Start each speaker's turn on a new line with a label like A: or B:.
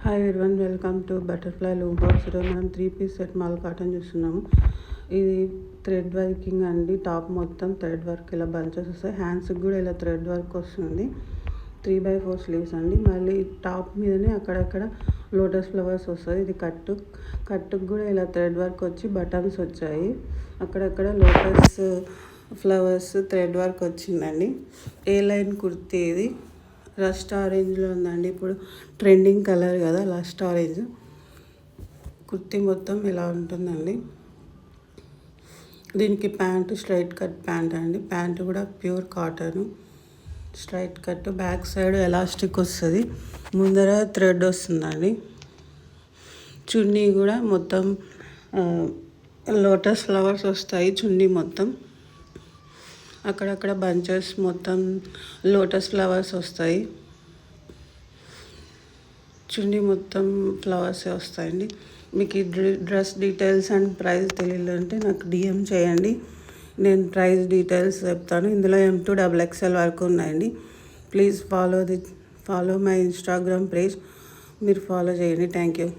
A: Hi everyone, welcome to butterfly loom box. ఈరోజు మనం 3-piece set mall cotton చూస్తున్నాము. ఇది థ్రెడ్ వర్కింగ్ అండి. టాప్ మొత్తం థ్రెడ్ వర్క్ ఇలా బంచెస్ వస్తాయి. హ్యాండ్స్కి కూడా ఇలా థ్రెడ్ వర్క్ వస్తుంది. 3/4 స్లీవ్స్ అండి. మళ్ళీ టాప్ మీదనే అక్కడక్కడ లోటస్ ఫ్లవర్స్ వస్తుంది. ఇది కట్టుకు కూడా ఇలా థ్రెడ్ వర్క్ వచ్చి బటన్స్ వచ్చాయి. అక్కడక్కడ లోటస్ ఫ్లవర్స్ థ్రెడ్ వర్క్ వచ్చిందండి. ఏ లైన్ కుర్తీ ఇది రస్ట్ ఆరెంజ్లో ఉందండి. ఇప్పుడు ట్రెండింగ్ కలర్ కదా రస్ట్ ఆరెంజ్. కుర్తీ మొత్తం ఇలా ఉంటుందండి. దీనికి ప్యాంటు స్ట్రైట్ కట్ ప్యాంట్ అండి. ప్యాంటు కూడా pure cotton straight cut. Back side elastic వస్తుంది, ముందర థ్రెడ్ వస్తుందండి. చున్నీ కూడా మొత్తం లోటస్ ఫ్లవర్స్ వస్తాయి. చున్నీ మొత్తం అక్కడక్కడ బంచెస్ మొత్తం లోటస్ ఫ్లవర్స్ వస్తాయి. చున్నీ మొత్తం ఫ్లవర్సే వస్తాయండి. మీకు ఈ డ్రెస్ డీటెయిల్స్ అండ్ ప్రైస్ తెలియాలంటే నాకు DM చేయండి. నేను ప్రైస్ డీటెయిల్స్ చెప్తాను. ఇందులో M2 XXL వరకు ఉన్నాయండి. Please follow my Instagram page. మీరు ఫాలో చేయండి. Thank you.